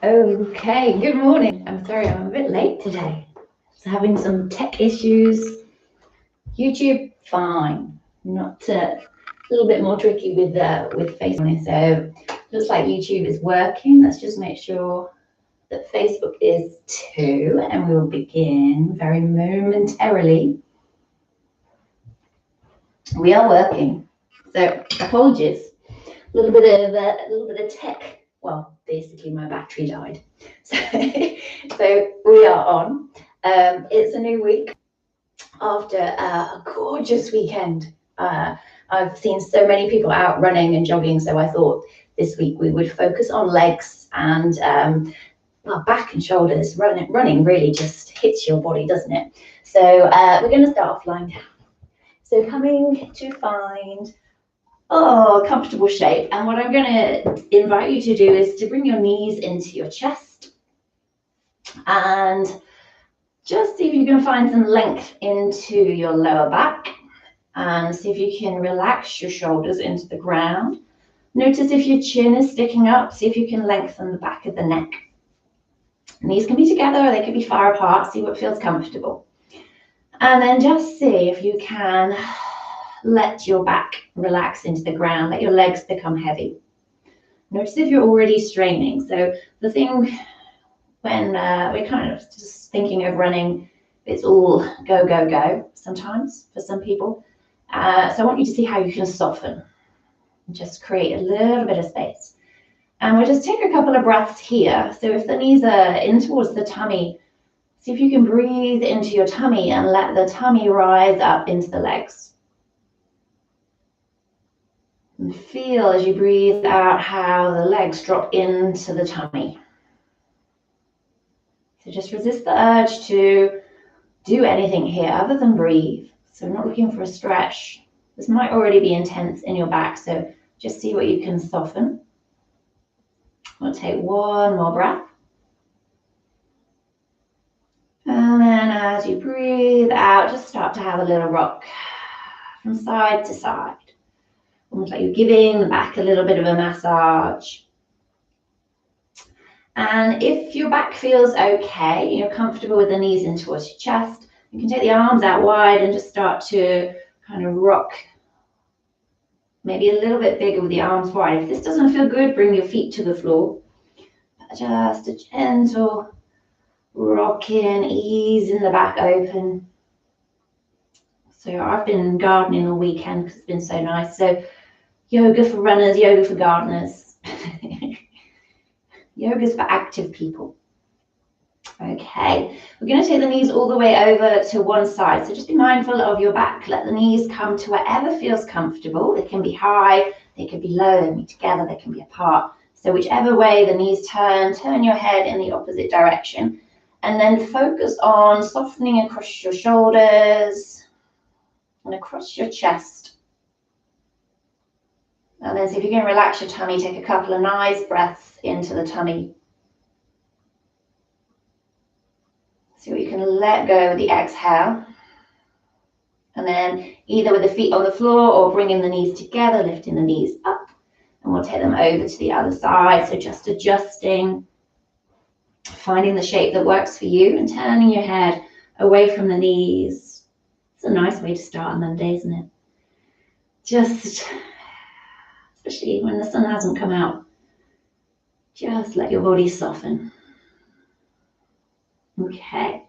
Okay, good morning. I'm sorry I'm a bit late today. So having some tech issues. YouTube, fine. Not a little bit more tricky with Facebook. So looks like YouTube is working. Let's just make sure that Facebook is too, and we'll begin very momentarily. We are working. So apologies. A little bit of tech. Well, basically my battery died. So we are on. It's a new week after a gorgeous weekend. I've seen so many people out running and jogging, so I thought this week we would focus on legs and well, back and shoulders. Running really just hits your body, doesn't it? So we're going to start off lying down. So coming to find comfortable shape. And what I'm going to invite you to do is to bring your knees into your chest and just see if you can find some length into your lower back and see if you can relax your shoulders into the ground. Notice if your chin is sticking up, see if you can lengthen the back of the neck. Knees can be together or they can be far apart, see what feels comfortable. And then just see if you can let your back relax into the ground, let your legs become heavy. Notice if you're already straining. So the thing when we're kind of just thinking of running, it's all go, go, go sometimes for some people. So I want you to see how you can soften. Just create a little bit of space. And we'll just take a couple of breaths here. So if the knees are in towards the tummy, see if you can breathe into your tummy and let the tummy rise up into the legs. And feel as you breathe out how the legs drop into the tummy. So just resist the urge to do anything here other than breathe. So we're not looking for a stretch. This might already be intense in your back, so just see what you can soften. We'll take one more breath. And then as you breathe out, just start to have a little rock from side to side. Almost like you're giving the back a little bit of a massage. And if your back feels okay, you're comfortable with the knees in towards your chest, you can take the arms out wide and just start to kind of rock. Maybe a little bit bigger with the arms wide. If this doesn't feel good, bring your feet to the floor. Just a gentle rocking, easing the back open. So I've been gardening all weekend because it's been so nice. So yoga for runners, yoga for gardeners. Yoga's for active people. Okay, we're going to take the knees all the way over to one side. So just be mindful of your back. Let the knees come to wherever feels comfortable. They can be high, they can be low, they can be together, they can be apart. So whichever way the knees turn your head in the opposite direction. And then focus on softening across your shoulders and across your chest. And then see if you can relax your tummy. Take a couple of nice breaths into the tummy. See what you can let go with the exhale. And then either with the feet on the floor or bringing the knees together, lifting the knees up. And we'll take them over to the other side. So just adjusting, finding the shape that works for you and turning your head away from the knees. It's a nice way to start on Monday, isn't it? Just, especially when the sun hasn't come out, just let your body soften. Okay,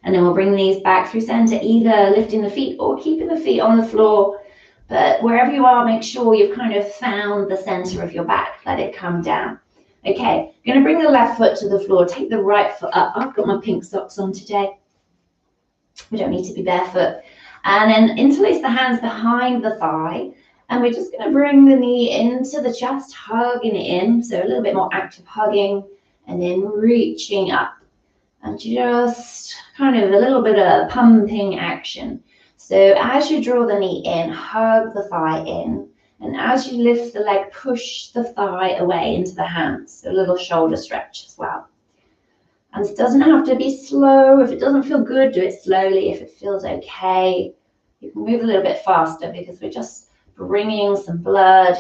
and then we'll bring the knees back through center, either lifting the feet or keeping the feet on the floor. But wherever you are, make sure you've kind of found the center of your back. Let it come down. Okay, I'm going to bring the left foot to the floor. Take the right foot up. I've got my pink socks on today. We don't need to be barefoot. And then interlace the hands behind the thigh. And we're just going to bring the knee into the chest, hugging it in. So a little bit more active hugging and then reaching up. And just kind of a little bit of pumping action. So as you draw the knee in, hug the thigh in. And as you lift the leg, push the thigh away into the hands. So a little shoulder stretch as well. And it doesn't have to be slow. If it doesn't feel good, do it slowly. If it feels okay, you can move a little bit faster because we're just bringing some blood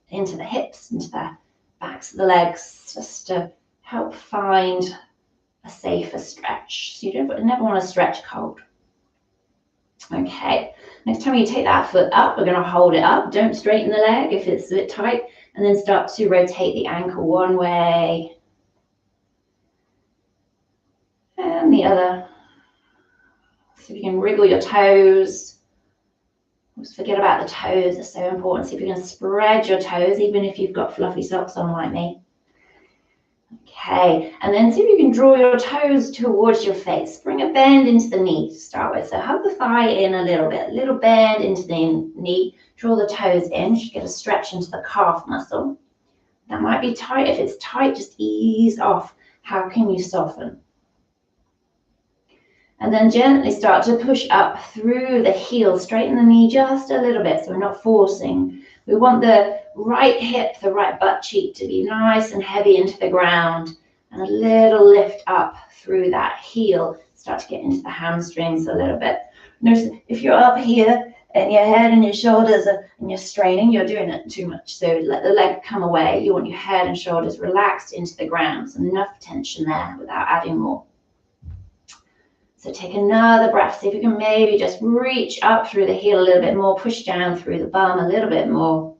into the hips, into the backs of the legs, just to help find a safer stretch. So you never want to stretch cold. Okay, next time you take that foot up, we're going to hold it up. Don't straighten the leg if it's a bit tight, and then start to rotate the ankle one way and the other. So if you can wriggle your toes. Just forget about the toes, they're so important. See if you can spread your toes, even if you've got fluffy socks on like me. Okay, and then see if you can draw your toes towards your face. Bring a bend into the knee to start with. So hug the thigh in a little bend into the knee. Draw the toes in, you should get a stretch into the calf muscle. That might be tight. If it's tight, just ease off. How can you soften? And then gently start to push up through the heel, straighten the knee just a little bit so we're not forcing. We want the right hip, the right butt cheek to be nice and heavy into the ground, and a little lift up through that heel. Start to get into the hamstrings a little bit. Notice if you're up here and your head and your shoulders and you're straining, you're doing it too much. So let the leg come away. You want your head and shoulders relaxed into the ground. So enough tension there without adding more. So take another breath. See if you can maybe just reach up through the heel a little bit more, push down through the bum a little bit more.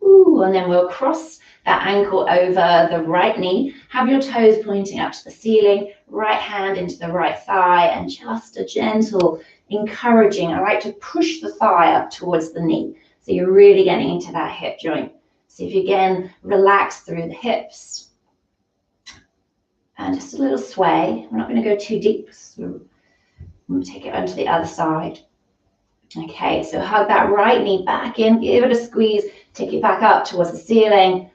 Ooh, and then we'll cross that ankle over the right knee. Have your toes pointing up to the ceiling, right hand into the right thigh, and just a gentle, encouraging. I like to push the thigh up towards the knee. So you're really getting into that hip joint. See if you again relax through the hips. And just a little sway. We're not going to go too deep. So we'll take it onto the other side. Okay, so hug that right knee back in, give it a squeeze, take it back up towards the ceiling,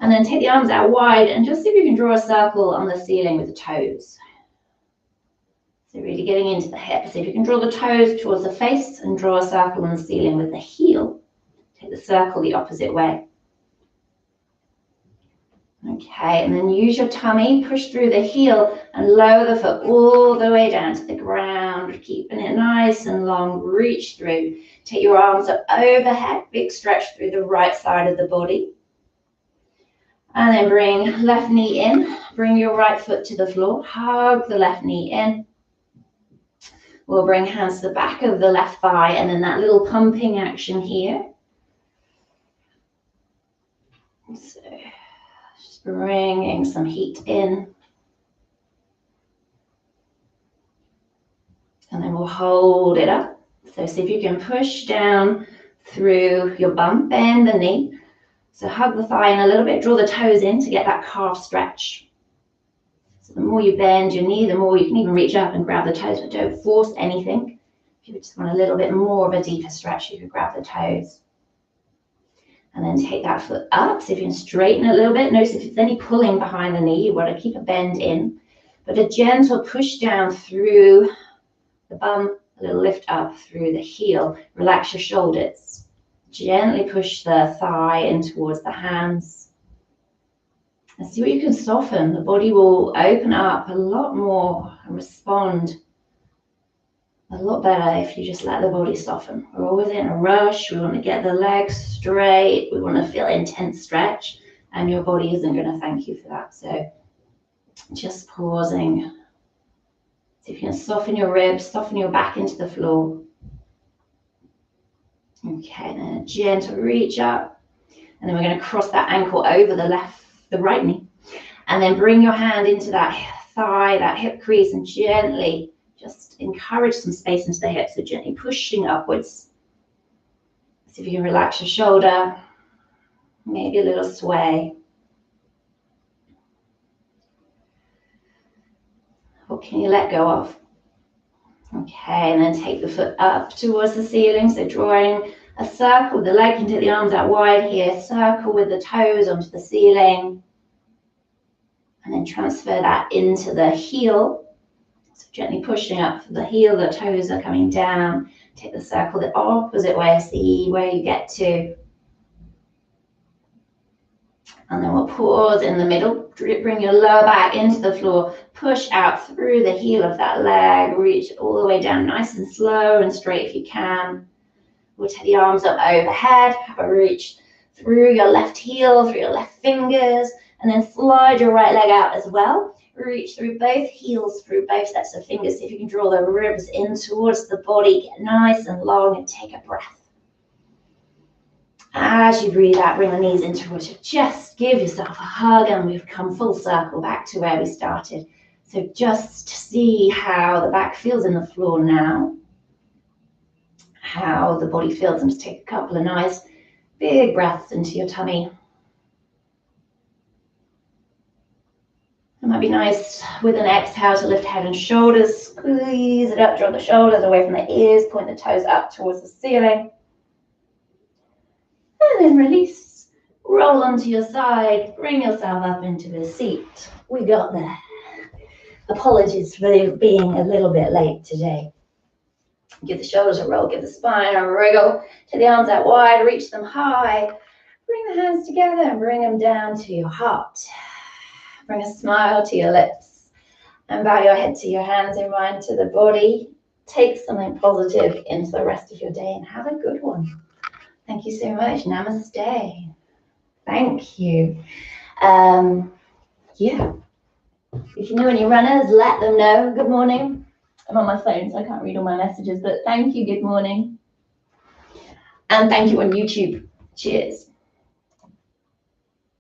and then take the arms out wide and just see if you can draw a circle on the ceiling with the toes. So really getting into the hip. See if you can draw the toes towards the face and draw a circle on the ceiling with the heel. Take the circle the opposite way. Okay, and then use your tummy, push through the heel and lower the foot all the way down to the ground, keeping it nice and long. Reach through. Take your arms up overhead, big stretch through the right side of the body. And then bring left knee in, bring your right foot to the floor, hug the left knee in. We'll bring hands to the back of the left thigh and then that little pumping action here. So, bringing some heat in. And then we'll hold it up. So see if you can push down through your bum, bend the knee. So hug the thigh in a little bit, draw the toes in to get that calf stretch. So the more you bend your knee, the more you can even reach up and grab the toes, but don't force anything. If you just want a little bit more of a deeper stretch, you can grab the toes. And then take that foot up. See if you can straighten it a little bit. Notice if there's any pulling behind the knee, you want to keep a bend in. But a gentle push down through the bum, a little lift up through the heel. Relax your shoulders. Gently push the thigh in towards the hands. And see what you can soften. The body will open up a lot more and respond a lot better if you just let the body soften. We're always in a rush. We want to get the legs straight. We want to feel intense stretch, and your body isn't going to thank you for that. So just pausing. See if you can soften your ribs, soften your back into the floor. Okay, then a gentle reach up. And then we're going to cross that ankle over the right knee. And then bring your hand into that thigh, that hip crease, and gently just encourage some space into the hips, so gently pushing upwards. See if you can relax your shoulder, maybe a little sway. What can you let go of? Okay, and then take the foot up towards the ceiling, so drawing a circle with the leg, and take the arms out wide here, circle with the toes onto the ceiling, and then transfer that into the heel. So gently pushing up for the heel, the toes are coming down. Take the circle the opposite way, see where you get to. And then we'll pause in the middle. Bring your lower back into the floor. Push out through the heel of that leg. Reach all the way down nice and slow and straight if you can. We'll take the arms up overhead. Have a reach through your left heel, through your left fingers. And And then slide your right leg out as well. Reach through both heels, through both sets of fingers. See if you can draw the ribs in towards the body. Get nice and long and take a breath. As you breathe out, bring the knees in towards your chest. Give yourself a hug, and we've come full circle back to where we started. So just see how the back feels in the floor now. How the body feels, and just take a couple of nice big breaths into your tummy. It might be nice with an exhale to lift head and shoulders, squeeze it up, draw the shoulders away from the ears, point the toes up towards the ceiling. And then release, roll onto your side, bring yourself up into a seat. We got there. Apologies for being a little bit late today. Give the shoulders a roll, give the spine a wriggle, take the arms out wide, reach them high. Bring the hands together and bring them down to your heart. Bring a smile to your lips and bow your head to your hands and mind to the body. Take something positive into the rest of your day and have a good one. Thank you so much. Namaste. Thank you. Yeah. If you know any runners, let them know. Good morning. I'm on my phone, so I can't read all my messages, but thank you. Good morning. And thank you on YouTube. Cheers.